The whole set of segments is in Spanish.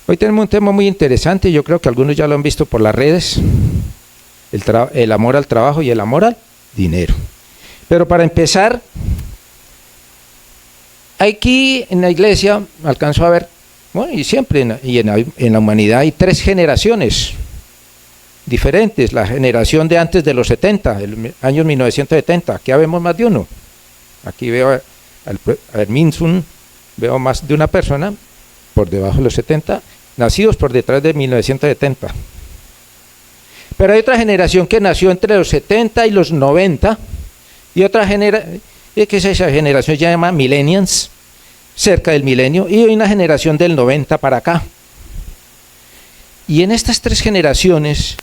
Hoy tenemos un tema muy interesante, yo creo que algunos ya lo han visto por las redes, el amor al trabajo y el amor al dinero. Pero para empezar, aquí en la iglesia alcanzo a ver, bueno, y siempre en la humanidad hay 3 generaciones diferentes. La generación de antes de los 70, el año 1970, aquí vemos más de uno. Aquí veo a Minsun, veo más de una persona por debajo de los 70, nacidos por detrás de 1970. Pero hay otra generación que nació entre los 70 y los 90, y otra generación, que es esa generación, se llama millennials, cerca del milenio, y hay una generación del 90 para acá. Y en estas 3 generaciones,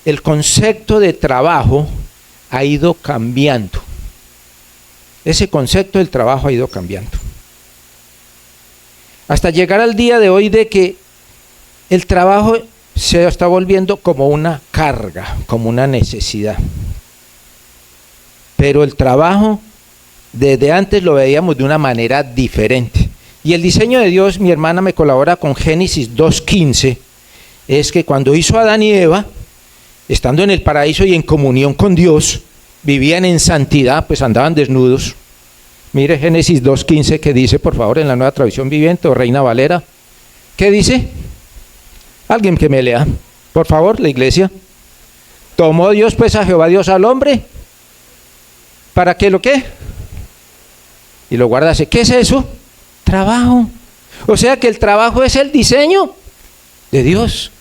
el concepto de trabajo ha ido cambiando. Ese concepto del trabajo ha ido cambiando. Hasta llegar al día de hoy de que el trabajo se está volviendo como una carga, como una necesidad. Pero el trabajo, desde antes lo veíamos de una manera diferente. Y el diseño de Dios, mi hermana me colabora con Génesis 2:15, es que cuando hizo a Adán y Eva, estando en el paraíso y en comunión con Dios, vivían en santidad, pues andaban desnudos. Mire Génesis 2:15 que dice, por favor, en la Nueva Traducción Viviente o Reina Valera. ¿Qué dice? Alguien que me lea, por favor, la iglesia. Tomó Dios pues a Jehová Dios al hombre, ¿para qué lo qué? Y lo guardase. ¿Qué es eso? Trabajo. O sea que el trabajo es el diseño de Dios.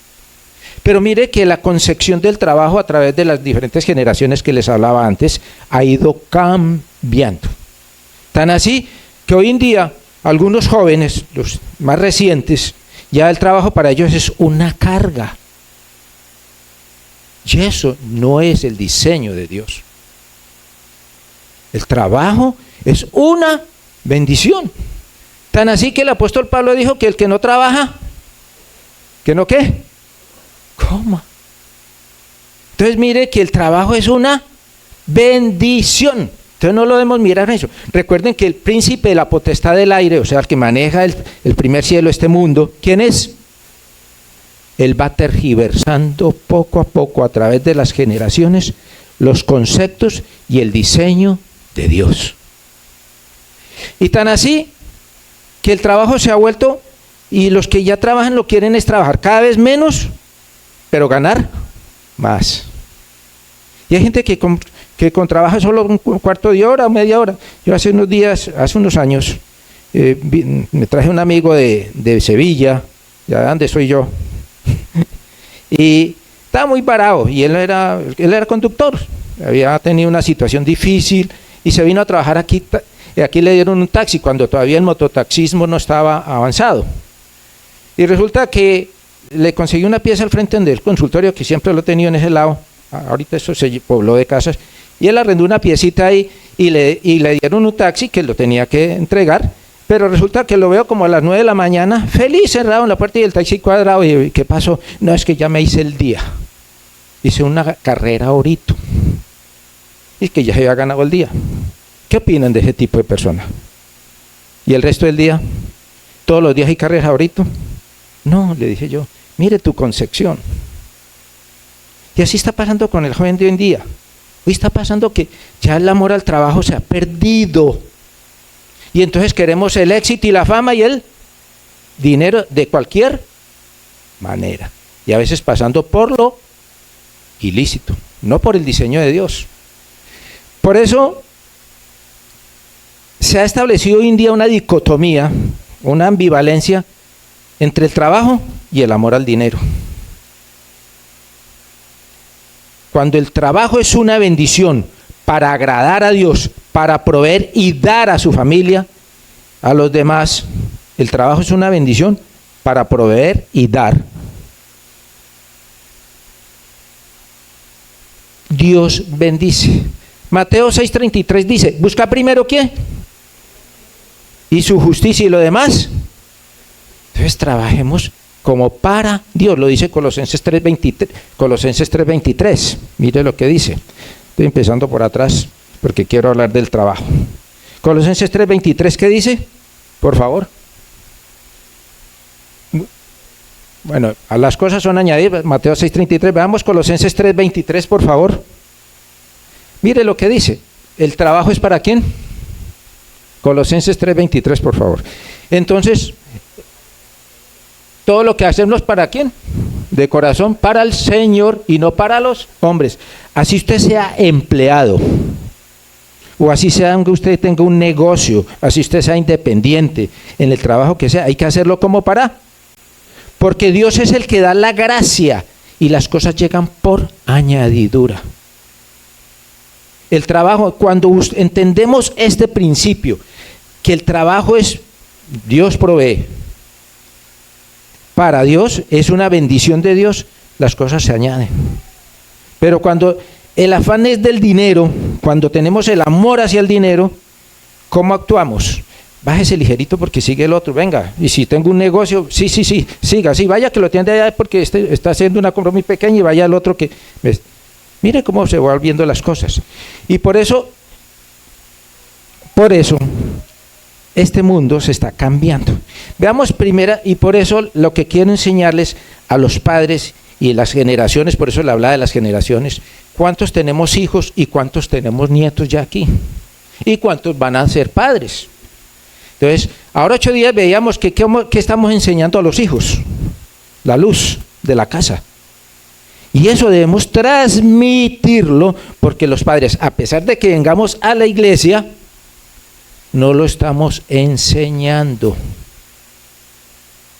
Pero mire que la concepción del trabajo a través de las diferentes generaciones que les hablaba antes ha ido cambiando. Tan así que hoy en día algunos jóvenes, los más recientes, ya el trabajo para ellos es una carga. Y eso no es el diseño de Dios. El trabajo es una bendición. Tan así que el apóstol Pablo dijo que el que no trabaja, ¿que no qué? Coma. Entonces mire que el trabajo es una bendición. Entonces no lo debemos mirar en eso. Recuerden que el príncipe de la potestad del aire, o sea, el que maneja el primer cielo, este mundo, ¿quién es? Él va tergiversando poco a poco a través de las generaciones los conceptos y el diseño de Dios. Y tan así que el trabajo se ha vuelto, y los que ya trabajan lo quieren es trabajar cada vez menos, pero ganar más. Y hay gente que trabaja solo un cuarto de hora o media hora. Yo hace unos años, me traje un amigo de Sevilla, ya donde soy yo, y estaba muy parado, y él era conductor, había tenido una situación difícil, y se vino a trabajar aquí, y aquí le dieron un taxi, cuando todavía el mototaxismo no estaba avanzado. Y resulta que le conseguí una pieza al frente del consultorio, que siempre lo he tenido en ese lado, ahorita eso se pobló de casas, y él arrendó una piecita ahí y le dieron un taxi que lo tenía que entregar, pero resulta que lo veo como a las 9 de la mañana, feliz, cerrado en la puerta y el taxi cuadrado. Y ¿qué pasó? No, es que ya me hice el día, hice una carrera ahorita, y que ya se había ganado el día. ¿Qué opinan de ese tipo de persona? ¿Y el resto del día? ¿Todos los días hay carrera ahorita? No, le dije yo, mire tu concepción. Y así está pasando con el joven de hoy en día. Hoy está pasando que ya el amor al trabajo se ha perdido. Y entonces queremos el éxito y la fama y el dinero de cualquier manera. Y a veces pasando por lo ilícito, no por el diseño de Dios. Por eso se ha establecido hoy en día una dicotomía, una ambivalencia entre el trabajo y el amor al dinero. Cuando el trabajo es una bendición para agradar a Dios, para proveer y dar a su familia, a los demás, el trabajo es una bendición para proveer y dar. Dios bendice. Mateo 6:33 dice, busca primero ¿qué? Y su justicia y lo demás. Entonces trabajemos como para Dios, lo dice Colosenses 3:23. Mire lo que dice. Estoy empezando por atrás porque quiero hablar del trabajo. Colosenses 3:23, ¿qué dice? Por favor. Bueno, a las cosas son añadidas, Mateo 6:33, veamos Colosenses 3:23, por favor. Mire lo que dice, ¿el trabajo es para quién? Colosenses 3:23, por favor. Entonces, todo lo que hacemos, ¿para quién? De corazón, para el Señor y no para los hombres. Así usted sea empleado, o así sea aunque usted tenga un negocio, así usted sea independiente, en el trabajo que sea, hay que hacerlo como para, porque Dios es el que da la gracia y las cosas llegan por añadidura. El trabajo, cuando entendemos este principio, que el trabajo es, Dios provee, para Dios es una bendición de Dios, las cosas se añaden. Pero cuando el afán es del dinero, cuando tenemos el amor hacia el dinero, ¿cómo actuamos? Bájese ligerito porque sigue el otro, venga, y si tengo un negocio, sí, siga, sí, vaya que lo atiende allá porque está haciendo una compra muy pequeña y vaya al otro que... Mire cómo se van viendo las cosas. Y por eso, este mundo se está cambiando. Veamos primera, y por eso lo que quiero enseñarles a los padres y las generaciones, por eso le hablaba de las generaciones, ¿cuántos tenemos hijos y cuántos tenemos nietos ya aquí? ¿Y cuántos van a ser padres? Entonces, ahora 8 días veíamos que ¿qué estamos enseñando a los hijos? La luz de la casa. Y eso debemos transmitirlo, porque los padres, a pesar de que vengamos a la iglesia, no lo estamos enseñando.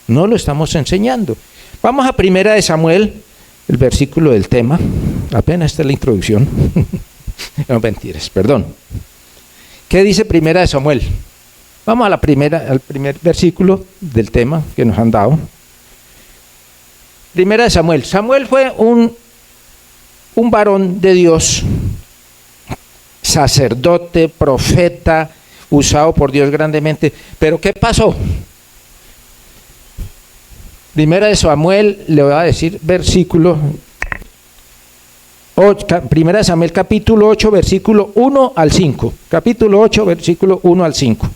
No lo estamos enseñando. Vamos a 1 Samuel, el versículo del tema. Apenas esta es la introducción. No, mentiras, perdón. ¿Qué dice 1 Samuel? Vamos a al primer versículo del tema que nos han dado. 1 Samuel. Samuel fue un varón de Dios, sacerdote, profeta, usado por Dios grandemente. Pero ¿qué pasó? 1 Samuel, le voy a decir versículo, 1 Samuel capítulo 8, versículo 1 al 5. Capítulo 8, versículo 1 al 5.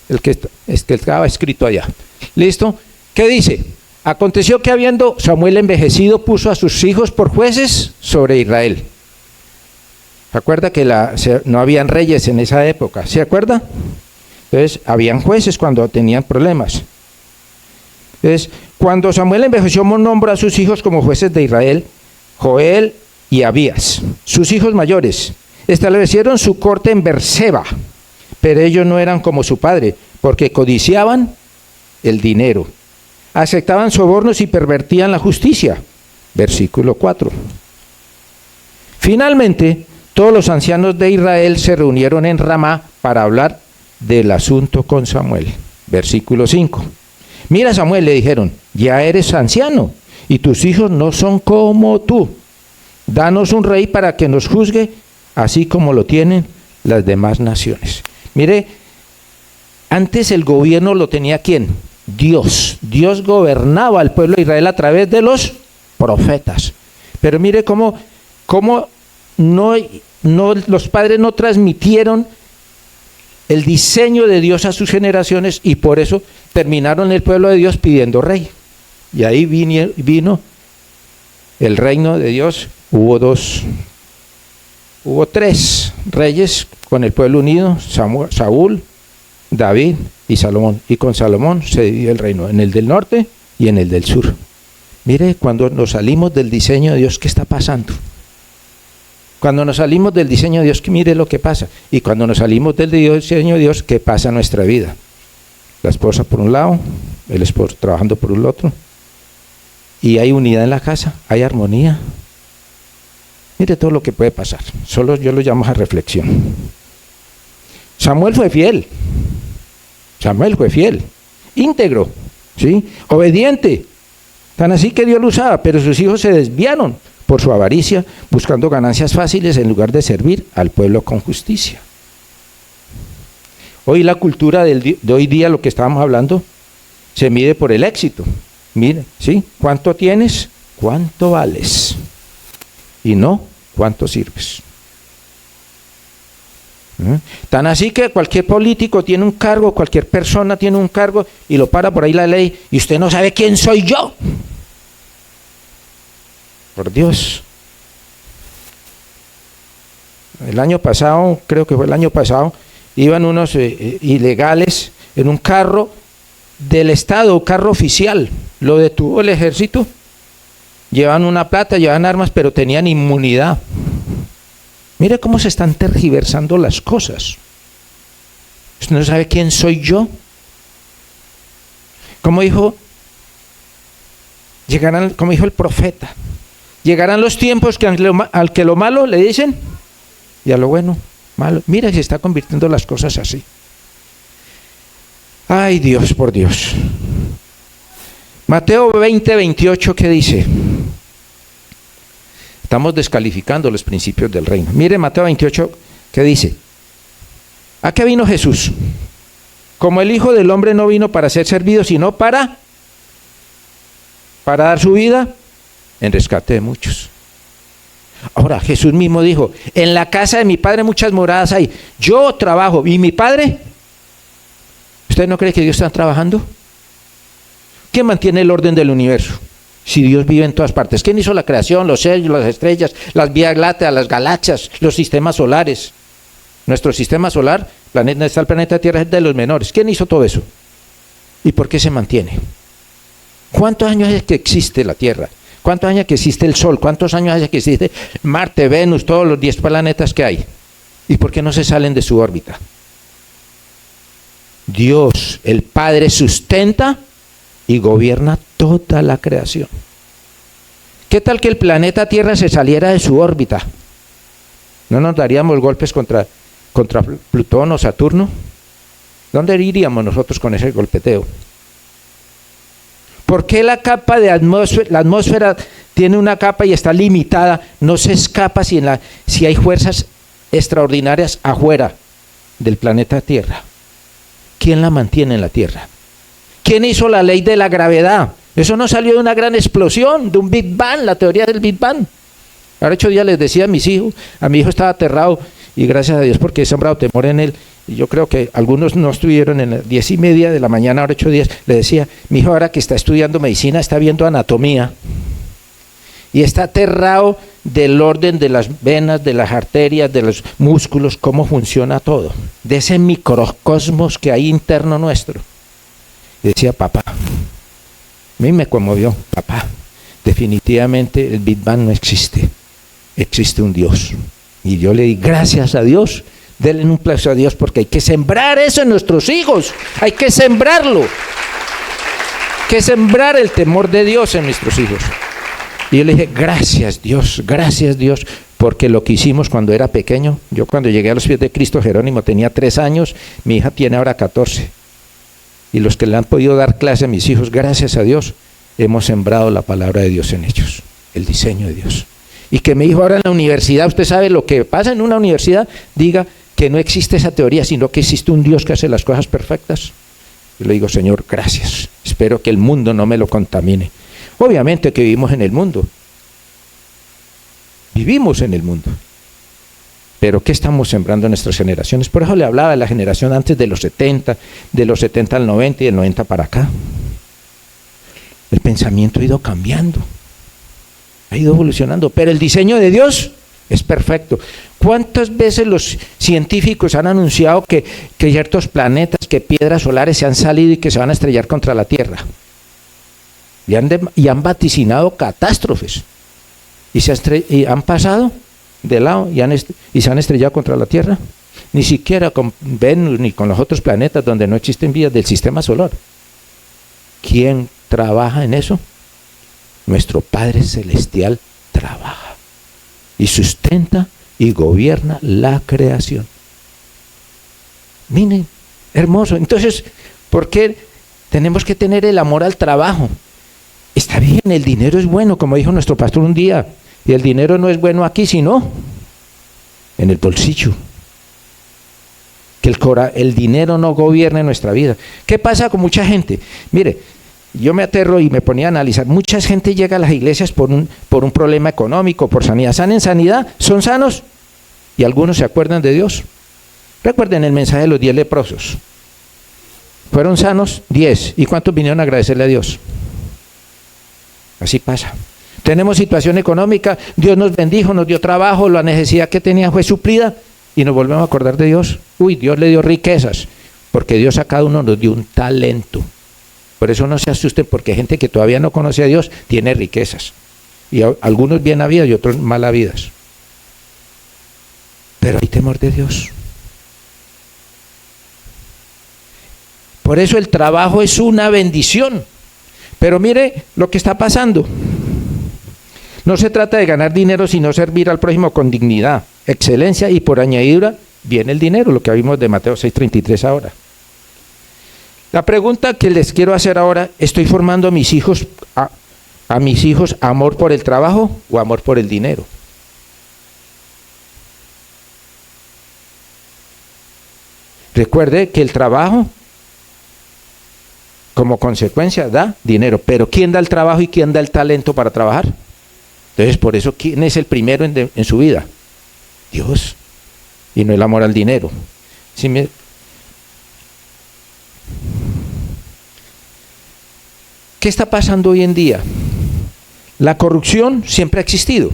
El que estaba escrito allá. ¿Listo? ¿Qué dice? Aconteció que habiendo Samuel envejecido, puso a sus hijos por jueces sobre Israel. ¿Se acuerda que no habían reyes en esa época? ¿Se acuerda? Entonces, habían jueces cuando tenían problemas. Entonces, cuando Samuel envejeció, nombró a sus hijos como jueces de Israel, Joel y Abías, sus hijos mayores. Establecieron su corte en Berseba, pero ellos no eran como su padre, porque codiciaban el dinero, aceptaban sobornos y pervertían la justicia. Versículo 4. Finalmente, todos los ancianos de Israel se reunieron en Ramá para hablar del asunto con Samuel. Versículo 5. Mira, Samuel, le dijeron, ya eres anciano y tus hijos no son como tú. Danos un rey para que nos juzgue, así como lo tienen las demás naciones. Mire, antes el gobierno lo tenía ¿quién? Dios. Dios gobernaba al pueblo de Israel a través de los profetas. Pero mire cómo los padres no transmitieron el diseño de Dios a sus generaciones y por eso terminaron el pueblo de Dios pidiendo rey. Y ahí vino el reino de Dios. Hubo 3 reyes con el pueblo unido, Saúl, David y Salomón. Y con Salomón se dividió el reino en el del norte y en el del sur. Mire, cuando nos salimos del diseño de Dios, ¿qué está pasando? Cuando nos salimos del diseño de Dios, mire lo que pasa. Y cuando nos salimos del diseño de Dios, ¿qué pasa en nuestra vida? La esposa por un lado, el esposo trabajando por el otro. Y hay unidad en la casa, hay armonía. Mire todo lo que puede pasar. Solo yo lo llamo a reflexión. Samuel fue fiel. Íntegro, ¿sí? Obediente. Tan así que Dios lo usaba, pero sus hijos se desviaron por su avaricia, buscando ganancias fáciles en lugar de servir al pueblo con justicia. Hoy la cultura de hoy día, lo que estábamos hablando, se mide por el éxito. Mire, ¿sí? ¿Cuánto tienes? ¿Cuánto vales? Y no, ¿cuánto sirves? Tan así que cualquier político tiene un cargo, cualquier persona tiene un cargo y lo para por ahí la ley y usted no sabe quién soy yo. Por Dios. El año pasado, creo que fue el año pasado, iban unos ilegales en un carro del Estado, carro oficial. Lo detuvo el ejército. Llevan una plata, llevan armas, pero tenían inmunidad. Mire cómo se están tergiversando las cosas. ¿Usted no sabe quién soy yo? Como dijo el profeta, llegarán los tiempos que al que lo malo le dicen y a lo bueno, malo. Mira, se está convirtiendo las cosas así. Ay, Dios, por Dios. Mateo 20:28, ¿qué dice? Estamos descalificando los principios del reino. Mire Mateo 28, ¿qué dice? ¿A qué vino Jesús? Como el Hijo del Hombre no vino para ser servido, sino para dar su vida en rescate de muchos. Ahora, Jesús mismo dijo, en la casa de mi Padre muchas moradas hay. Yo trabajo, ¿y mi Padre? ¿Usted no cree que Dios está trabajando? ¿Quién mantiene el orden del universo? Si Dios vive en todas partes. ¿Quién hizo la creación, los sellos, las estrellas, las vías lácteas, las galaxias, los sistemas solares? Nuestro sistema solar, está el planeta Tierra, es de los menores. ¿Quién hizo todo eso? ¿Y por qué se mantiene? ¿Cuántos años hace que existe la Tierra? ¿Cuántos años que existe el Sol? ¿Cuántos años hace que existe Marte, Venus, todos los 10 planetas que hay? ¿Y por qué no se salen de su órbita? Dios, el Padre, sustenta y gobierna toda la creación. ¿Qué tal que el planeta Tierra se saliera de su órbita? ¿No nos daríamos golpes contra Plutón o Saturno? ¿Dónde iríamos nosotros con ese golpeteo? ¿Por qué la capa de la atmósfera tiene una capa y está limitada? No se escapa si hay fuerzas extraordinarias afuera del planeta Tierra. ¿Quién la mantiene en la Tierra? ¿Quién hizo la ley de la gravedad? Eso no salió de una gran explosión, de un Big Bang, la teoría del Big Bang. Ahora 8 días les decía a mis hijos, a mi hijo estaba aterrado, y gracias a Dios porque he sembrado temor en él, y yo creo que algunos no estuvieron en las 10:30 de la mañana, ahora 8 días, le decía, mi hijo ahora que está estudiando medicina, está viendo anatomía, y está aterrado del orden de las venas, de las arterias, de los músculos, cómo funciona todo, de ese microcosmos que hay interno nuestro. Y decía, papá, a mí me conmovió, papá, definitivamente el Big Bang no existe, existe un Dios. Y yo le di gracias a Dios, denle un aplauso a Dios porque hay que sembrar eso en nuestros hijos, hay que sembrarlo, hay que sembrar el temor de Dios en nuestros hijos. Y yo le dije, gracias Dios, porque lo que hicimos cuando era pequeño, yo cuando llegué a los pies de Cristo Jerónimo tenía 3 años, mi hija tiene ahora 14. Y los que le han podido dar clase a mis hijos, gracias a Dios, hemos sembrado la palabra de Dios en ellos, el diseño de Dios. Y que mi hijo ahora en la universidad, usted sabe lo que pasa en una universidad, diga que no existe esa teoría, sino que existe un Dios que hace las cosas perfectas. Yo le digo, Señor, gracias, espero que el mundo no me lo contamine. Obviamente que vivimos en el mundo, pero ¿qué estamos sembrando en nuestras generaciones? Por eso le hablaba de la generación antes de los 70, de los 70 al 90 y del 90 para acá. El pensamiento ha ido cambiando, ha ido evolucionando, pero el diseño de Dios es perfecto. ¿Cuántas veces los científicos han anunciado que ciertos planetas, que piedras solares se han salido y que se van a estrellar contra la Tierra? Y han vaticinado catástrofes. Y han pasado de lado y se han estrellado contra la Tierra. Ni siquiera con Venus ni con los otros planetas donde no existen vidas del sistema solar. ¿Quién trabaja en eso? Nuestro Padre Celestial trabaja y sustenta y gobierna la creación. Miren, hermoso. Entonces, ¿por qué tenemos que tener el amor al trabajo? Está bien, el dinero es bueno, como dijo nuestro pastor un día, y el dinero no es bueno aquí, sino en el bolsillo. Que el dinero no gobierne nuestra vida. ¿Qué pasa con mucha gente? Mire, yo me aterro y me ponía a analizar, mucha gente llega a las iglesias por un problema económico, por sanidad. ¿Están en sanidad? ¿Son sanos? Y algunos se acuerdan de Dios. Recuerden el mensaje de los 10 leprosos. Fueron sanos 10. ¿Y cuántos vinieron a agradecerle a Dios? Así pasa. Tenemos situación económica, Dios nos bendijo, nos dio trabajo, la necesidad que tenía fue suplida y nos volvemos a acordar de Dios. Uy, Dios le dio riquezas, porque Dios a cada uno nos dio un talento. Por eso no se asusten, porque hay gente que todavía no conoce a Dios, tiene riquezas. Y algunos bien habidas y otros mal habidas. Pero hay temor de Dios. Por eso el trabajo es una bendición. Pero mire lo que está pasando. No se trata de ganar dinero, sino servir al prójimo con dignidad, excelencia y por añadidura viene el dinero, lo que vimos de Mateo 6:33 ahora. La pregunta que les quiero hacer ahora, ¿estoy formando a mis hijos amor por el trabajo o amor por el dinero? Recuerde que el trabajo como consecuencia da dinero, pero ¿quién da el trabajo y quién da el talento para trabajar? Entonces, por eso, ¿quién es el primero en su vida? Dios, y no el amor al dinero. ¿Qué está pasando hoy en día? La corrupción siempre ha existido.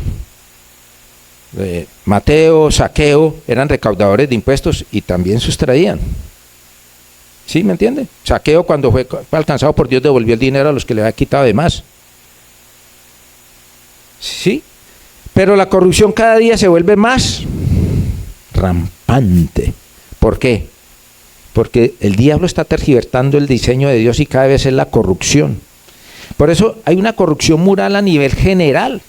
Mateo, Zaqueo eran recaudadores de impuestos y también sustraían. ¿Sí me entiende? Zaqueo, cuando fue alcanzado por Dios, devolvió el dinero a los que le había quitado de más. Sí, pero la corrupción cada día se vuelve más rampante. ¿Por qué? Porque el diablo está tergiversando el diseño de Dios y cada vez es la corrupción. Por eso hay una corrupción moral a nivel general,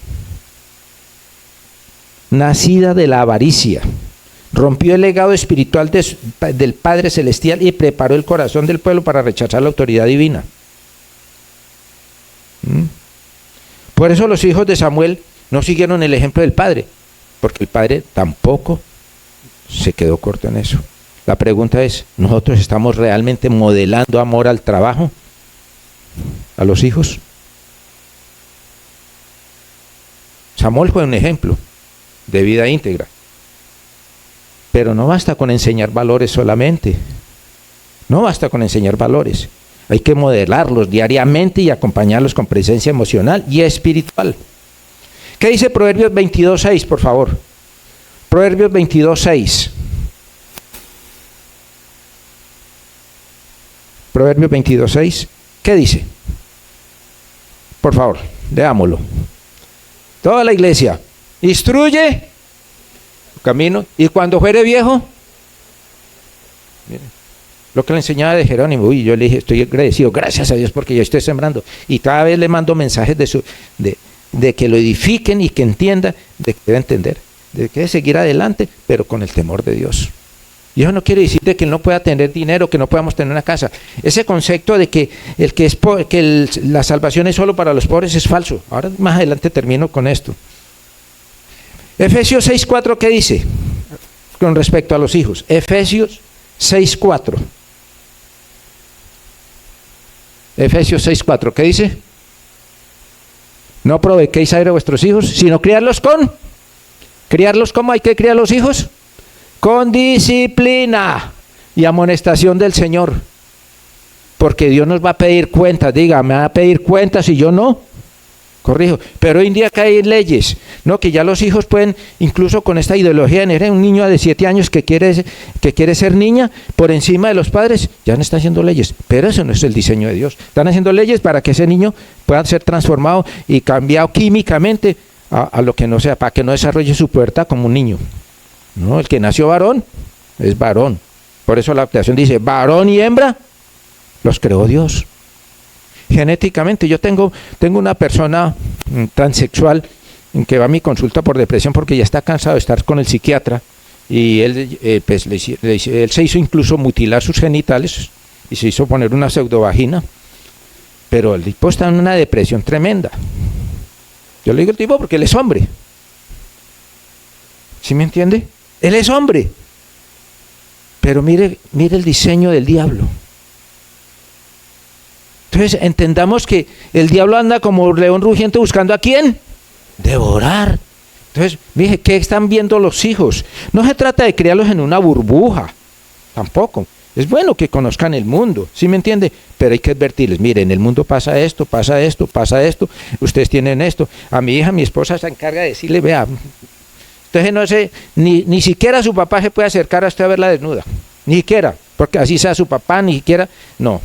nacida de la avaricia. Rompió el legado espiritual del Padre Celestial y preparó el corazón del pueblo para rechazar la autoridad divina. Por eso los hijos de Samuel no siguieron el ejemplo del padre, porque el padre tampoco se quedó corto en eso. La pregunta es, ¿nosotros estamos realmente modelando amor al trabajo a los hijos? Samuel fue un ejemplo de vida íntegra, pero no basta con enseñar valores solamente, no basta con enseñar valores. Hay que modelarlos diariamente y acompañarlos con presencia emocional y espiritual. ¿Qué dice Proverbios 22:6, por favor? Proverbios 22:6. Proverbios 22:6. ¿Qué dice? Por favor, leámoslo. Toda la iglesia. Instruye camino y cuando fuere viejo, miren, lo que le enseñaba de Jerónimo, yo le dije, estoy agradecido, gracias a Dios porque yo estoy sembrando. Y cada vez le mando mensajes de que lo edifiquen y que entienda, de que debe entender, de que debe seguir adelante, pero con el temor de Dios. Y eso no quiere decir de que él no pueda tener dinero, que no podamos tener una casa. Ese concepto de que la salvación es solo para los pobres es falso. Ahora más adelante termino con esto. Efesios 6:4, ¿qué dice? Con respecto a los hijos. Efesios 6:4. Efesios 6:4, ¿qué dice? No provoquéis a ir a vuestros hijos, sino criarlos ¿cómo hay que criar los hijos? Con disciplina y amonestación del Señor. Porque Dios nos va a pedir cuentas, diga, me va a pedir cuentas y yo no. Corrijo, pero hoy en día que hay leyes, ¿no? Que ya los hijos pueden, incluso con esta ideología de género, un niño de 7 años que quiere ser niña, por encima de los padres, ya no están haciendo leyes, pero eso no es el diseño de Dios. Están haciendo leyes para que ese niño pueda ser transformado y cambiado químicamente a lo que no sea, para que no desarrolle su pubertad como un niño. No, el que nació varón, es varón. Por eso la creación dice, varón y hembra, los creó Dios. Genéticamente, yo tengo una persona transexual que va a mi consulta por depresión porque ya está cansado de estar con el psiquiatra y él, él se hizo incluso mutilar sus genitales y se hizo poner una pseudovagina, pero el tipo está en una depresión tremenda. Yo le digo el tipo porque él es hombre. ¿Sí me entiende? Él es hombre. Pero mire el diseño del diablo. Entonces entendamos que el diablo anda como león rugiente buscando ¿a quién? Devorar. Entonces, ¿qué están viendo los hijos? No se trata de criarlos en una burbuja, tampoco. Es bueno que conozcan el mundo, ¿sí me entiende? Pero hay que advertirles, miren, en el mundo pasa esto, pasa esto, pasa esto, ustedes tienen esto. A mi hija, mi esposa se encarga de decirle, vea, entonces no sé, ni siquiera su papá se puede acercar a usted a verla desnuda, ni siquiera, porque así sea su papá, ni siquiera, no.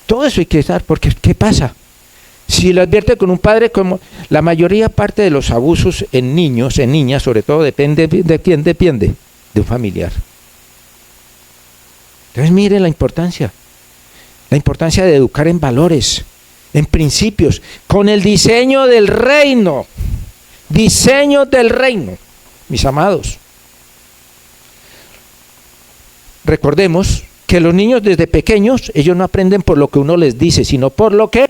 Todo eso hay que estar, porque ¿qué pasa? Si lo advierte con un padre, como la mayoría parte de los abusos en niños, en niñas, sobre todo, depende de quién depende, de un familiar. Entonces miren la importancia de educar en valores, en principios, con el diseño del reino, mis amados. Recordemos que los niños desde pequeños, ellos no aprenden por lo que uno les dice, sino por lo que.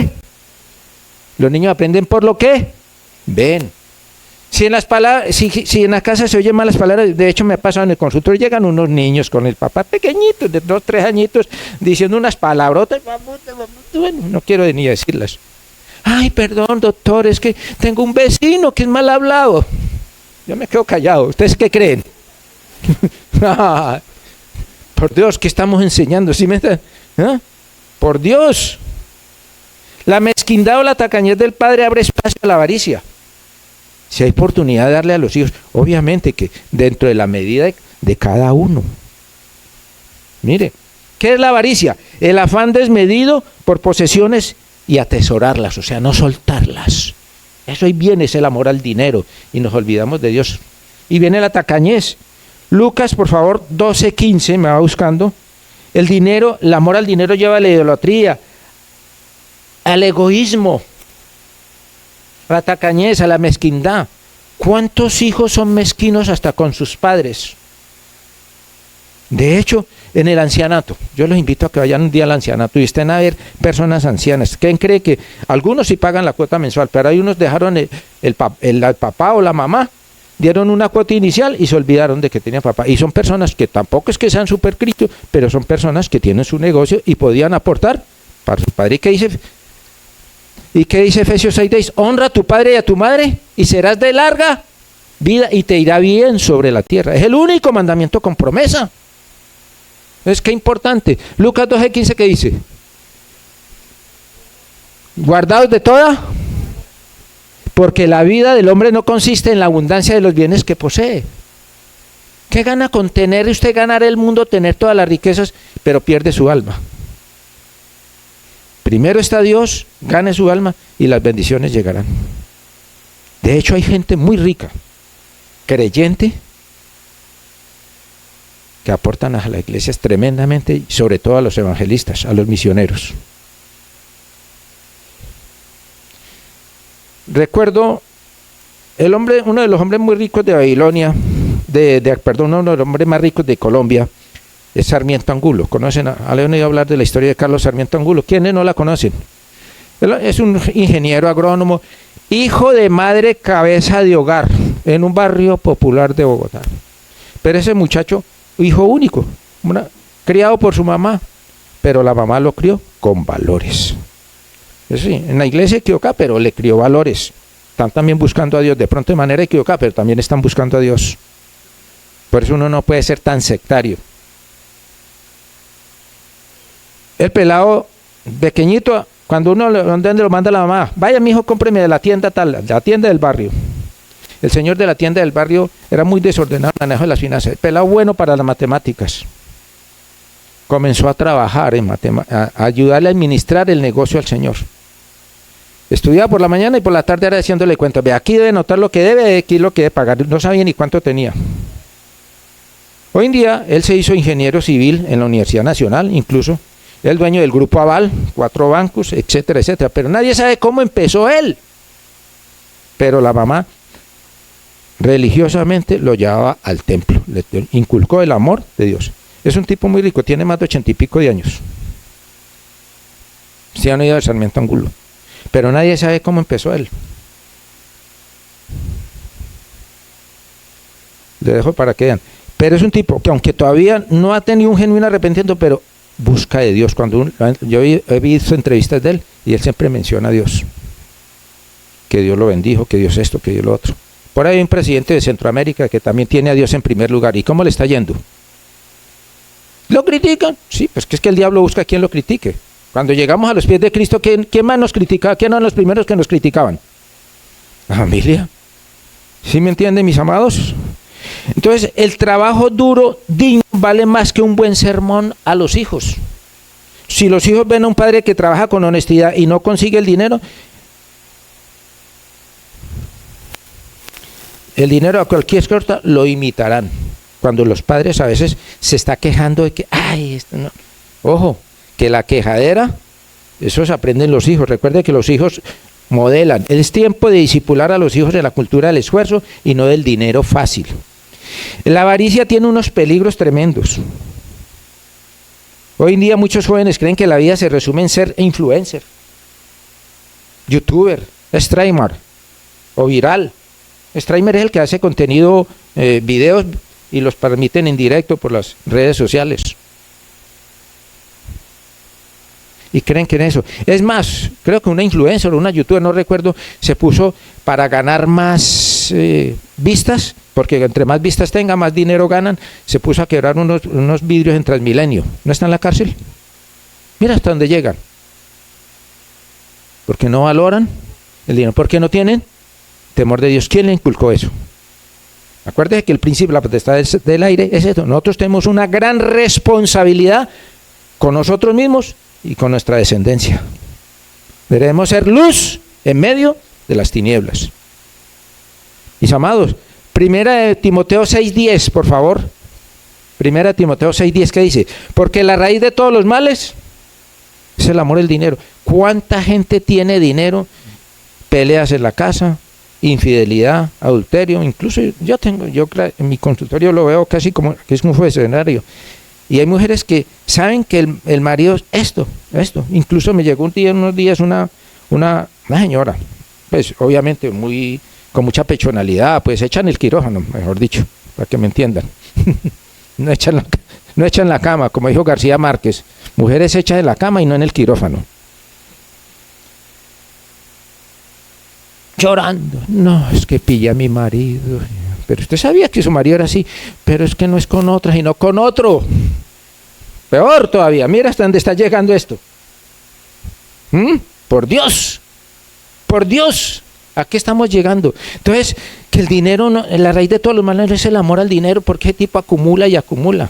Los niños aprenden por lo que ven. Si en las palabras, si en la casa se oyen malas palabras, de hecho me ha pasado en el consultorio, llegan unos niños con el papá pequeñitos, de 2, 3 añitos, diciendo unas palabrotas, bueno, no quiero ni decirlas. Ay, perdón, doctor, es que tengo un vecino que es mal hablado. Yo me quedo callado. ¿Ustedes qué creen? Por Dios, ¿qué estamos enseñando? ¿Sí me está? ¿Ah? Por Dios. La mezquindad o la tacañez del padre abre espacio a la avaricia. Si hay oportunidad de darle a los hijos, obviamente que dentro de la medida de cada uno. Mire, ¿qué es la avaricia? El afán desmedido por posesiones y atesorarlas, o sea, no soltarlas. Eso ahí viene, es el amor al dinero y nos olvidamos de Dios. Y viene la tacañez. Lucas, por favor, 12:15, me va buscando. El dinero, el amor al dinero lleva a la idolatría, al egoísmo, a la tacañez, a la mezquindad. ¿Cuántos hijos son mezquinos hasta con sus padres? De hecho, en el ancianato, yo los invito a que vayan un día al ancianato y estén a ver personas ancianas. ¿Quién cree que algunos sí pagan la cuota mensual, pero hay unos dejaron el papá o la mamá, dieron una cuota inicial y se olvidaron de que tenían papá? Y son personas que tampoco es que sean súper cristos, pero son personas que tienen su negocio y podían aportar para su padre. ¿Y qué dice Efesios 6:10? Honra a tu padre y a tu madre y serás de larga vida y te irá bien sobre la tierra. Es el único mandamiento con promesa. Es que importante. Lucas 12:15, ¿qué dice? Guardaos de toda, porque la vida del hombre no consiste en la abundancia de los bienes que posee. ¿Qué gana con tener usted, ganar el mundo, tener todas las riquezas, pero pierde su alma? Primero está Dios, gane su alma y las bendiciones llegarán. De hecho, hay gente muy rica, creyente, que aportan a las iglesias tremendamente, sobre todo a los evangelistas, a los misioneros. Recuerdo uno de los hombres muy ricos de Babilonia, uno de los hombres más ricos de Colombia, es Sarmiento Angulo. ¿Conocen? ¿Han oído hablar de la historia de Carlos Sarmiento Angulo? ¿Quiénes no la conocen? Él es un ingeniero agrónomo, hijo de madre cabeza de hogar, en un barrio popular de Bogotá. Pero ese muchacho, hijo único, criado por su mamá, pero la mamá lo crió con valores. Eso sí, en la iglesia equivocada, pero le crió valores. Están también buscando a Dios, de pronto de manera equivocada, pero también están buscando a Dios. Por eso uno no puede ser tan sectario. El pelado pequeñito, cuando donde lo manda la mamá, vaya mi hijo, cómpreme de la tienda tal, la tienda del barrio. El señor de la tienda del barrio era muy desordenado en el manejo de las finanzas. El pelado bueno para las matemáticas. Comenzó a trabajar a ayudarle a administrar el negocio al señor. Estudiaba por la mañana y por la tarde era haciéndole cuentas. Ve, aquí debe notar lo que debe, aquí lo que debe pagar. No sabía ni cuánto tenía. Hoy en día, él se hizo ingeniero civil en la Universidad Nacional, incluso. El dueño del Grupo Aval, 4 bancos, etcétera, etcétera. Pero nadie sabe cómo empezó él. Pero la mamá religiosamente lo llevaba al templo, le inculcó el amor de Dios. Es un tipo muy rico, tiene más de 80 y pico de años. Se han oído de Sarmiento Angulo. Pero nadie sabe cómo empezó él. Le dejo para que vean. Pero es un tipo que aunque todavía no ha tenido un genuino arrepentimiento, pero busca de Dios. Yo he visto entrevistas de él y él siempre menciona a Dios. Que Dios lo bendijo, que Dios esto, que Dios lo otro. Por ahí hay un presidente de Centroamérica que también tiene a Dios en primer lugar. ¿Y cómo le está yendo? ¿Lo critican? Sí, pues que es que el diablo busca a quien lo critique. Cuando llegamos a los pies de Cristo, ¿quién más nos criticaba? ¿Quién eran los primeros que nos criticaban? La familia. ¿Sí me entienden, mis amados? Entonces, el trabajo duro, digno, vale más que un buen sermón a los hijos. Si los hijos ven a un padre que trabaja con honestidad y no consigue el dinero a cualquier costa lo imitarán. Cuando los padres a veces se está quejando de que, ay, esto no. Ojo, que la quejadera, eso se aprenden los hijos. Recuerde que los hijos modelan. Es tiempo de discipular a los hijos de la cultura del esfuerzo y no del dinero fácil. La avaricia tiene unos peligros tremendos. Hoy en día muchos jóvenes creen que la vida se resume en ser influencer, youtuber, streamer o viral. Streamer es el que hace contenido, videos y los permiten en directo por las redes sociales. Y creen que en eso. Es más, creo que una influencer o una youtuber, no recuerdo, se puso para ganar más vistas, porque entre más vistas tenga, más dinero ganan, se puso a quebrar unos vidrios en Transmilenio. ¿No está en la cárcel? Mira hasta dónde llegan. Porque no valoran el dinero. ¿Por qué no tienen temor de Dios? ¿Quién le inculcó eso? Acuérdese que el principio de la potestad del aire es esto. Nosotros tenemos una gran responsabilidad con nosotros mismos y con nuestra descendencia. Debemos ser luz en medio de las tinieblas. Mis amados, Primera de Timoteo 6:10, por favor. Primera de Timoteo 6:10, ¿qué dice? Porque la raíz de todos los males es el amor al dinero. ¿Cuánta gente tiene dinero? Peleas en la casa, infidelidad, adulterio. Incluso yo en mi consultorio lo veo casi como que es un funcionario. Y hay mujeres que saben que el marido es esto. Incluso me llegó unos días una señora, pues obviamente con mucha pechonalidad, pues echan el quirófano, mejor dicho, para que me entiendan. No echan la cama, como dijo García Márquez. Mujeres echan en la cama y no en el quirófano. Llorando. No, es que pilla a mi marido. Pero usted sabía que su marido era así, pero es que no es con otra, sino con otro. Peor todavía, mira hasta dónde está llegando esto. Por Dios, ¿a qué estamos llegando? Entonces, que el dinero, la raíz de todos los males es el amor al dinero, porque ese tipo acumula y acumula.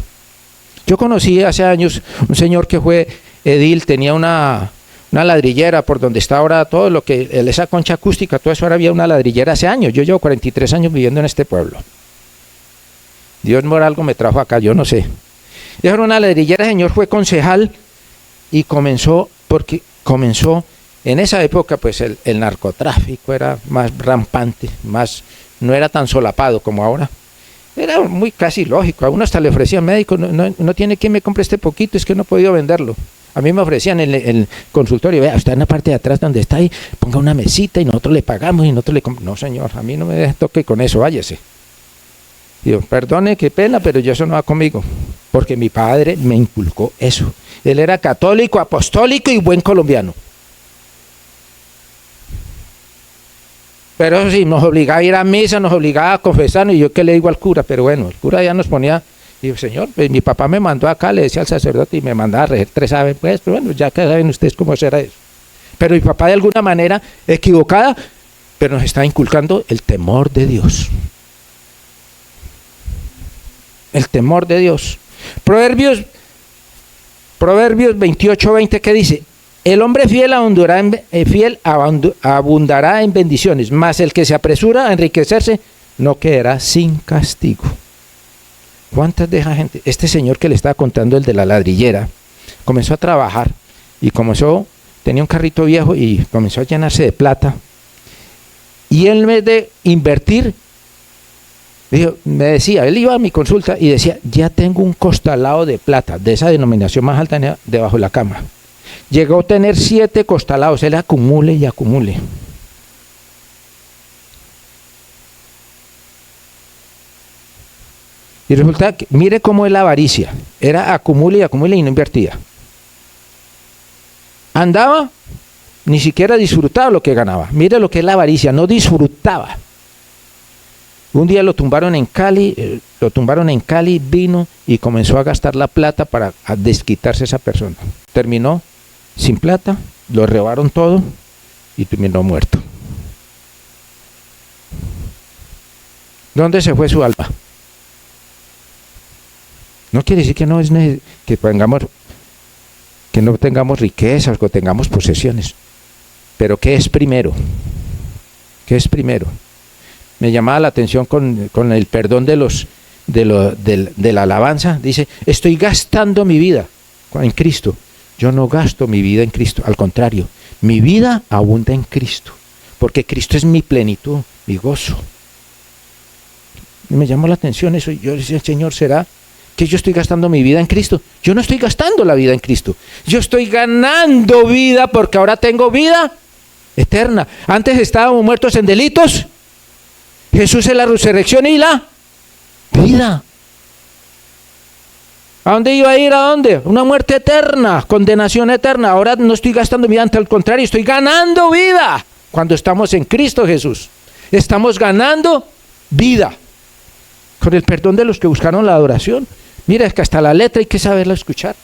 Yo conocí hace años un señor que fue edil, tenía una ladrillera por donde está ahora todo lo que, esa concha acústica, todo eso, ahora había una ladrillera hace años. Yo llevo 43 años viviendo en este pueblo. Dios por algo me trajo acá, yo no sé. Y era una ladrillera, el señor fue concejal y comenzó en esa época pues el narcotráfico era más rampante, no era tan solapado como ahora. Era muy casi lógico, a uno hasta le ofrecían médico, no tiene quien me compre este poquito, es que no he podido venderlo. A mí me ofrecían en el consultorio, vea, está en la parte de atrás donde está ahí, ponga una mesita y nosotros le pagamos y nosotros le compramos. No, señor, a mí no me toque con eso, váyase. Digo, perdone, qué pena, pero yo eso no va conmigo, porque mi padre me inculcó eso. Él era católico, apostólico y buen colombiano. Pero eso sí, nos obligaba a ir a misa, nos obligaba a confesarnos, y yo qué le digo al cura, pero bueno, el cura ya nos ponía. Digo, señor, pues mi papá me mandó acá, le decía al sacerdote y me mandaba a reger 3 aves, pues, pero bueno, ya que saben ustedes cómo será eso. Pero mi papá de alguna manera equivocada, pero nos está inculcando el temor de Dios. El temor de Dios. Proverbios 28:20, ¿qué dice? El hombre fiel abundará en bendiciones, mas el que se apresura a enriquecerse no quedará sin castigo. ¿Cuántas de esa gente? Este señor que le estaba contando, el de la ladrillera, comenzó a trabajar y tenía un carrito viejo y comenzó a llenarse de plata. Y él, en vez de invertir, me decía, él iba a mi consulta y decía, ya tengo un costalado de plata, de esa denominación más alta, debajo de la cama. Llegó a tener 7 costalados, él acumule y acumule. Y resulta que, mire cómo es la avaricia, era acumule y acumule y no invertía. Andaba, ni siquiera disfrutaba lo que ganaba. Mire lo que es la avaricia, no disfrutaba. Un día lo tumbaron en Cali, vino y comenzó a gastar la plata para desquitarse esa persona. Terminó sin plata, lo robaron todo y terminó muerto. ¿Dónde se fue su alma? No quiere decir que no tengamos riquezas o tengamos posesiones. Pero ¿qué es primero? ¿Qué es primero? Me llamaba la atención con el perdón de la alabanza. Dice, estoy gastando mi vida en Cristo. Yo no gasto mi vida en Cristo. Al contrario, mi vida abunda en Cristo. Porque Cristo es mi plenitud, mi gozo. Y me llamó la atención eso. Yo decía, Señor, ¿será que yo estoy gastando mi vida en Cristo? Yo no estoy gastando la vida en Cristo. Yo estoy ganando vida porque ahora tengo vida eterna. Antes estábamos muertos en delitos. Jesús es la resurrección y la vida. ¿A dónde iba a ir? ¿A dónde? Una muerte eterna, condenación eterna. Ahora no estoy gastando mi vida, al contrario, estoy ganando vida. Cuando estamos en Cristo Jesús, estamos ganando vida. Con el perdón de los que buscaron la adoración. Mira, es que hasta la letra hay que saberla escuchar.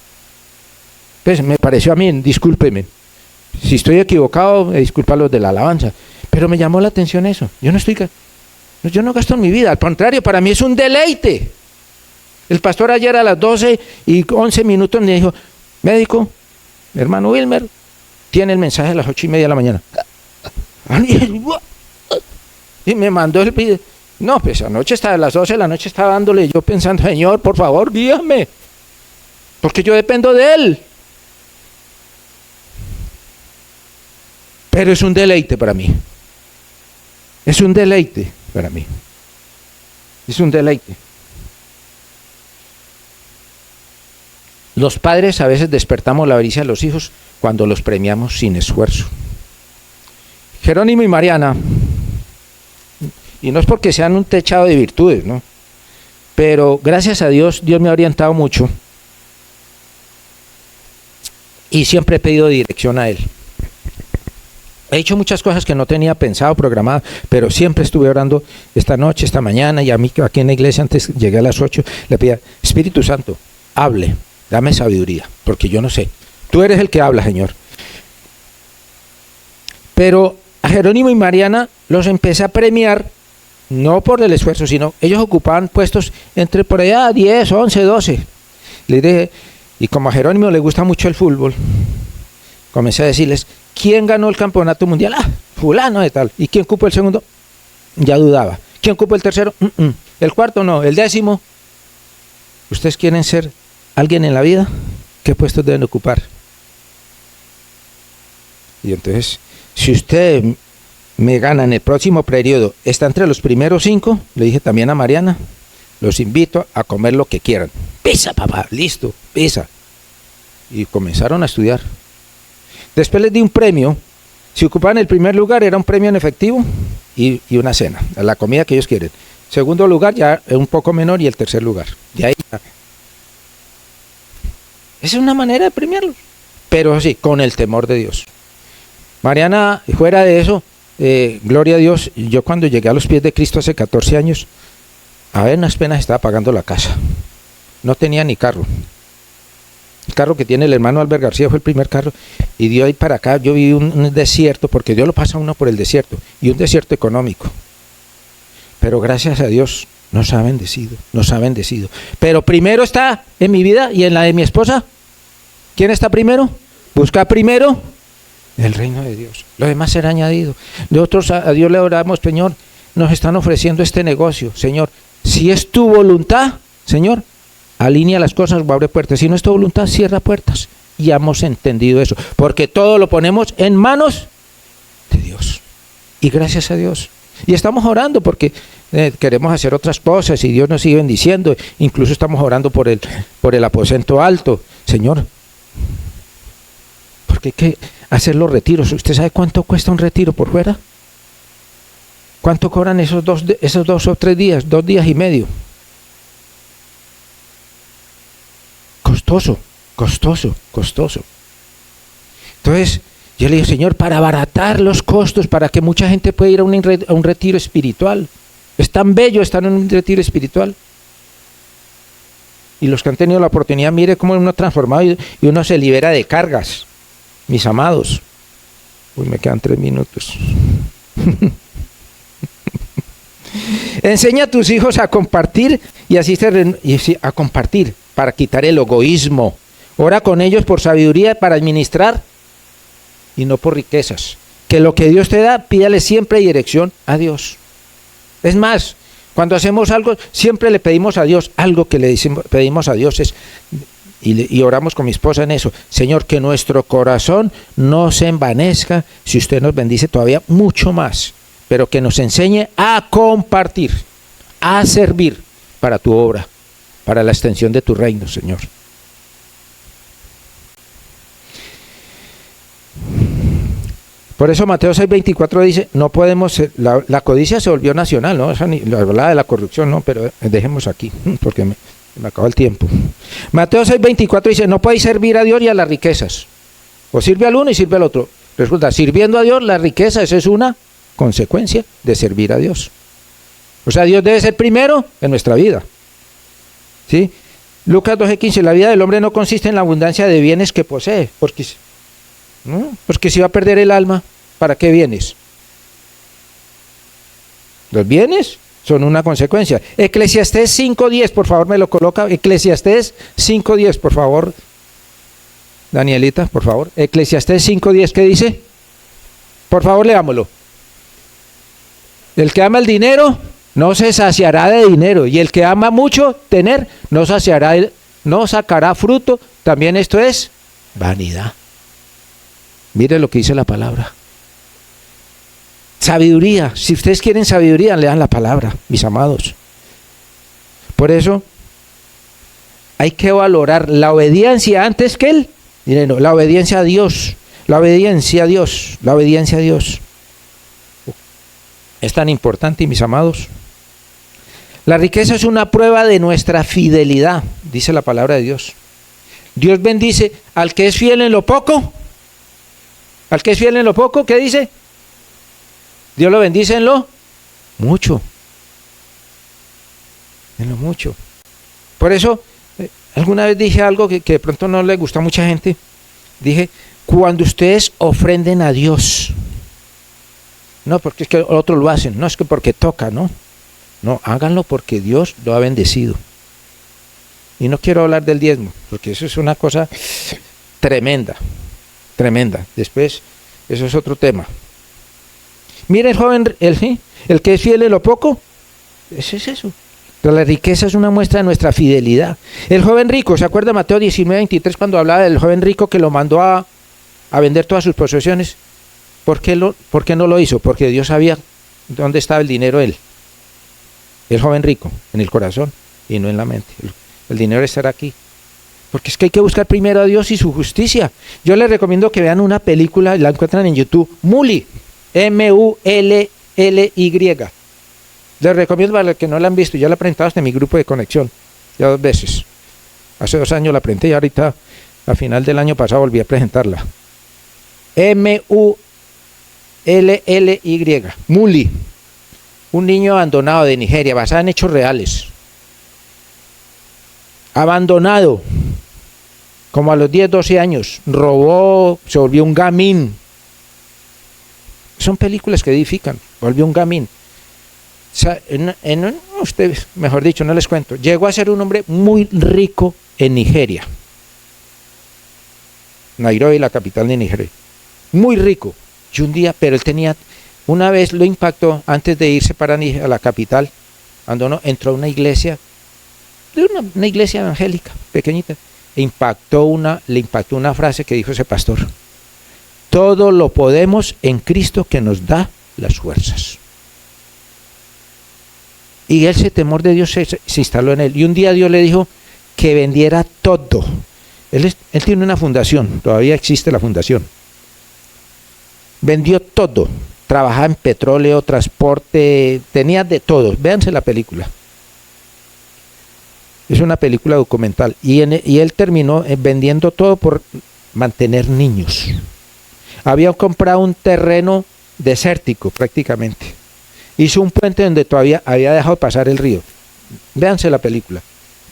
Pues me pareció a mí, discúlpeme. Si estoy equivocado, me disculpan los de la alabanza. Pero me llamó la atención eso. Yo no gasto mi vida, al contrario, para mí es un deleite. El pastor ayer a las 12:11 me dijo, médico, hermano Wilmer, tiene el mensaje a las 8:30 de la mañana. Y me mandó el video. No, pues anoche estaba a las 12 de la noche, estaba dándole, yo pensando, Señor, por favor, guíame, porque yo dependo de Él. Pero es un deleite para mí. Es un deleite para mí. Es un deleite. Los padres a veces despertamos la avaricia de los hijos cuando los premiamos sin esfuerzo. Jerónimo y Mariana, y no es porque sean un techado de virtudes, ¿no? Pero gracias a Dios, Dios me ha orientado mucho y siempre he pedido dirección a Él. He hecho muchas cosas que no tenía pensado, programado, pero siempre estuve orando esta noche, esta mañana, y a mí aquí en la iglesia antes llegué a las 8, le pedía, Espíritu Santo, hable, dame sabiduría, porque yo no sé. Tú eres el que habla, Señor. Pero a Jerónimo y Mariana los empecé a premiar, no por el esfuerzo, sino ellos ocupaban puestos entre por allá 10, 11, 12. Les dije, y como a Jerónimo le gusta mucho el fútbol, comencé a decirles, ¿quién ganó el campeonato mundial? Fulano de tal. ¿Y quién ocupó el segundo? Ya dudaba. ¿Quién ocupó el tercero? El cuarto no. El décimo. ¿Ustedes quieren ser alguien en la vida? ¿Qué puestos deben ocupar? Y entonces, si usted me gana en el próximo periodo, está entre los primeros 5, le dije también a Mariana, los invito a comer lo que quieran. Pizza, papá, listo, pizza. Y comenzaron a estudiar. Después les di un premio. Si ocupaban el primer lugar, era un premio en efectivo y una cena, la comida que ellos quieren. Segundo lugar, ya un poco menor, y el tercer lugar. De ahí. Esa es una manera de premiarlos. Pero sí, con el temor de Dios. Mariana, fuera de eso, gloria a Dios, yo cuando llegué a los pies de Cristo hace 14 años, apenas estaba pagando la casa. No tenía ni carro. El carro que tiene el hermano Albert García fue el primer carro, y de ahí para acá yo viví un desierto, porque Dios lo pasa a uno por el desierto, y un desierto económico. Pero gracias a Dios nos ha bendecido. Pero primero está en mi vida y en la de mi esposa. ¿Quién está primero? Busca primero el reino de Dios. Lo demás será añadido. Nosotros a Dios le oramos, Señor, nos están ofreciendo este negocio. Señor, si es tu voluntad, Señor, alinea las cosas o abre puertas. Si no es tu voluntad, cierra puertas. Y hemos entendido eso, porque todo lo ponemos en manos de Dios. Y gracias a Dios. Y estamos orando porque queremos hacer otras cosas y Dios nos sigue bendiciendo. Incluso estamos orando por el aposento alto. Señor, porque hay que hacer los retiros. ¿Usted sabe cuánto cuesta un retiro por fuera? ¿Cuánto cobran esos 2 o 3 días? 2 días y medio. Costoso. Entonces, yo le dije, Señor, para abaratar los costos, para que mucha gente pueda ir a un retiro espiritual. Es tan bello estar en un retiro espiritual. Y los que han tenido la oportunidad, mire cómo uno es transformado y uno se libera de cargas, mis amados. Uy, me quedan 3 minutos. Enseña a tus hijos a compartir y a compartir para quitar el egoísmo. Ora con ellos por sabiduría para administrar y no por riquezas. Que lo que Dios te da, pídale siempre dirección a Dios. Es más, cuando hacemos algo, siempre le pedimos a Dios, algo que pedimos a Dios es, y oramos con mi esposa en eso, Señor, que nuestro corazón no se envanezca si usted nos bendice todavía mucho más, pero que nos enseñe a compartir, a servir para tu obra, para la extensión de tu reino, Señor. Por eso Mateo 6:24 dice, no podemos, la codicia se volvió nacional, ¿no? La hablaba de la corrupción, no, pero dejemos aquí, porque me acabó el tiempo. Mateo 6:24 dice, no podéis servir a Dios y a las riquezas. O sirve al uno y sirve al otro. Resulta, sirviendo a Dios, la riqueza, esa es una consecuencia de servir a Dios. O sea, Dios debe ser primero en nuestra vida. ¿Sí? Lucas 12:15, la vida del hombre no consiste en la abundancia de bienes que posee, porque si va a perder el alma, ¿para qué bienes? Los bienes son una consecuencia. Eclesiastés 5:10, por favor, me lo coloca. Eclesiastés 5:10, por favor. Danielita, por favor. Eclesiastés 5:10, ¿qué dice? Por favor, leámoslo. El que ama el dinero no se saciará de dinero, y el que ama mucho tener no sacará fruto. También esto es vanidad. Mire lo que dice la palabra. Sabiduría. Si ustedes quieren sabiduría, lean la palabra, mis amados. Por eso hay que valorar la obediencia antes que el dinero. La obediencia a Dios. La obediencia a Dios. La obediencia a Dios. Es tan importante, mis amados. La riqueza es una prueba de nuestra fidelidad, dice la palabra de Dios. Dios bendice al que es fiel en lo poco. Al que es fiel en lo poco, ¿qué dice? Dios lo bendice en lo mucho. En lo mucho. Por eso, alguna vez dije algo que de pronto no le gusta a mucha gente. Dije, cuando ustedes ofrenden a Dios, no porque es que otros lo hacen, no es que porque toca, no. No, háganlo porque Dios lo ha bendecido. Y no quiero hablar del diezmo, porque eso es una cosa tremenda. Tremenda. Después, eso es otro tema. Mire el joven, el que es fiel en lo poco, eso es eso. Pero la riqueza es una muestra de nuestra fidelidad. El joven rico, ¿se acuerda Mateo 19:23 cuando hablaba del joven rico que lo mandó a vender todas sus posesiones? ¿Por qué no lo hizo? Porque Dios sabía dónde estaba el dinero él. El joven rico, en el corazón y no en la mente. El dinero estará aquí. Porque es que hay que buscar primero a Dios y su justicia. Yo les recomiendo que vean una película, la encuentran en YouTube, Mully, Mully. Les recomiendo para los que no la han visto, ya la he presentado hasta en mi grupo de conexión, ya 2 veces. Hace 2 años la presenté y ahorita, a final del año pasado, volví a presentarla. Mully, Mully, un niño abandonado de Nigeria, basada en hechos reales. Abandonado, como a los 10, 12 años, robó, se volvió un gamín. Son películas que edifican, volvió un gamín. Ustedes, mejor dicho, no les cuento, llegó a ser un hombre muy rico en Nigeria. Nairobi, la capital de Nigeria. Muy rico. Y un día, pero él tenía, una vez lo impactó, antes de irse para a la capital, entró a una iglesia, una iglesia evangélica, pequeñita, le impactó una frase que dijo ese pastor: todo lo podemos en Cristo que nos da las fuerzas. Y ese temor de Dios se instaló en él. Y un día Dios le dijo que vendiera todo. Él tiene una fundación, todavía existe la fundación. Vendió todo. Trabajaba en petróleo, transporte, tenía de todo. Véanse la película. Es una película documental. Y él terminó vendiendo todo por mantener niños. Había comprado un terreno desértico prácticamente. hizo un puente donde todavía había dejado pasar el río. Véanse la película.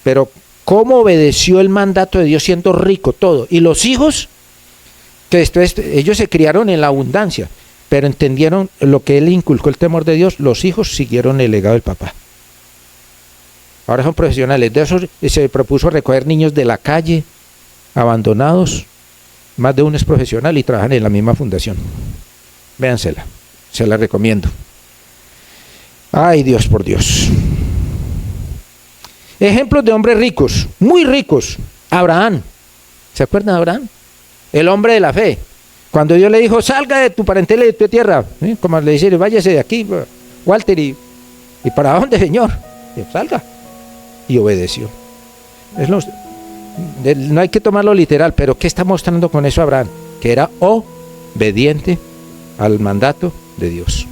Pero cómo obedeció el mandato de Dios siendo rico todo. Y los hijos, que después ellos se criaron en la abundancia, pero entendieron lo que él inculcó, el temor de Dios. Los hijos siguieron el legado del papá. Ahora son profesionales. De eso se propuso recoger niños de la calle, abandonados. Más de uno es profesional y trabajan en la misma fundación. Véansela, se la recomiendo. Ay, Dios por Dios. Ejemplos de hombres ricos, muy ricos. Abraham. ¿Se acuerdan de Abraham? El hombre de la fe. Cuando Dios le dijo, salga de tu parentela y de tu tierra, como le dice, váyase de aquí, Walter, ¿y para dónde, Señor? Y salga. Y obedeció. No hay que tomarlo literal, pero ¿qué está mostrando con eso Abraham? Que era obediente al mandato de Dios.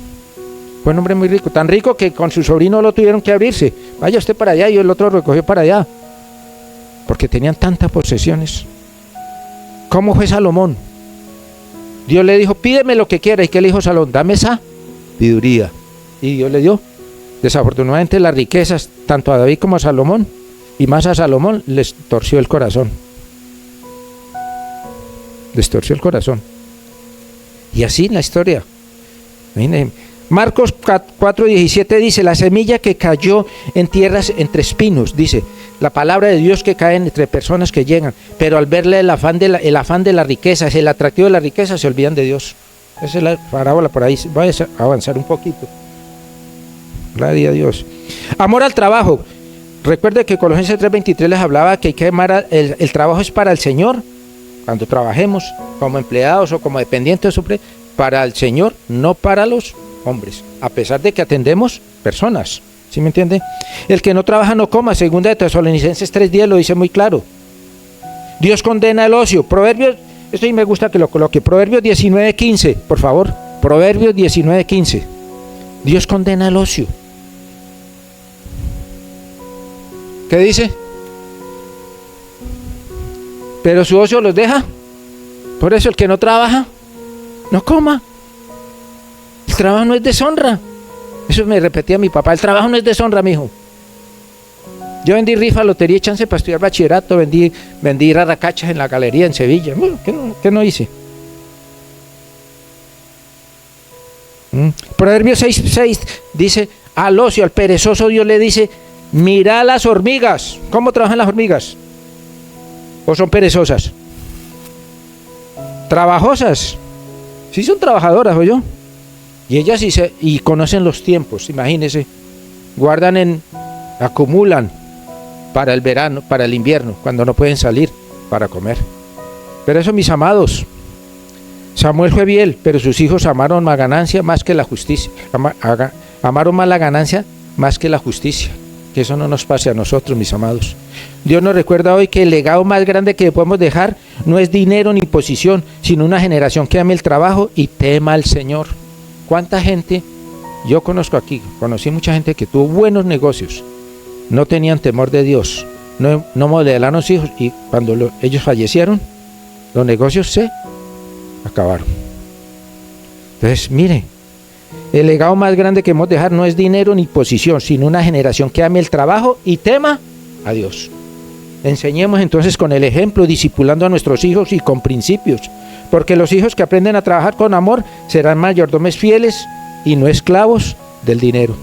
Fue un hombre muy rico, tan rico que con su sobrino lo tuvieron que abrirse. Vaya usted para allá y el otro recogió para allá. Porque tenían tantas posesiones. ¿Cómo fue Salomón? Dios le dijo, pídeme lo que quiera. ¿Y qué le dijo Salomón? Dame sabiduría. Y Dios le dio. Desafortunadamente las riquezas, tanto a David como a Salomón, y más a Salomón, les torció el corazón. Les torció el corazón. Y así la historia. Marcos 4:17 dice, la semilla que cayó en tierras entre espinos, dice, la palabra de Dios que cae entre personas que llegan, pero al verle el afán de la riqueza, el atractivo de la riqueza, se olvidan de Dios. Esa es la parábola por ahí. Voy a avanzar un poquito. Gloria a Dios. Amor al trabajo. Recuerde que Colosenses 3:23 les hablaba que hay que amar el trabajo es para el Señor. Cuando trabajemos como empleados o como dependientes, para el Señor, no para los hombres, a pesar de que atendemos personas. ¿Sí me entiende? El que no trabaja no coma. Segunda de Tesalonicenses 3:10 lo dice muy claro. Dios condena el ocio. Proverbios, esto sí me gusta que lo coloque. Proverbios 19:15, por favor. Proverbios 19:15. Dios condena el ocio. ¿Qué dice? Pero su ocio los deja. Por eso el que no trabaja, no coma. El trabajo no es deshonra. Eso me repetía mi papá. El trabajo no es deshonra, mijo. Yo vendí rifa, lotería y chance para estudiar bachillerato. Vendí raracachas en la galería en Sevilla. ¿Qué no hice? Proverbios 6:6 dice, al ocio, al perezoso Dios le dice, mira las hormigas. ¿Cómo trabajan las hormigas? ¿O son perezosas? Trabajosas. Sí son trabajadoras, ¿o yo? Y ellas y conocen los tiempos, imagínense. Acumulan para el verano, para el invierno, cuando no pueden salir para comer. Pero eso, mis amados, Samuel fue fiel, pero sus hijos amaron la ganancia más que la justicia. Amaron más la ganancia más que la justicia. Que eso no nos pase a nosotros, mis amados. Dios nos recuerda hoy que el legado más grande que podemos dejar no es dinero ni posición, sino una generación que ame el trabajo y tema al Señor. ¿Cuánta gente? Yo conocí mucha gente que tuvo buenos negocios, no tenían temor de Dios, no modelaron a los hijos, y cuando ellos fallecieron, los negocios se acabaron. Entonces, mire, el legado más grande que hemos de dejar no es dinero ni posición, sino una generación que ame el trabajo y tema a Dios. Enseñemos entonces con el ejemplo, discipulando a nuestros hijos y con principios, porque los hijos que aprenden a trabajar con amor serán mayordomos fieles y no esclavos del dinero.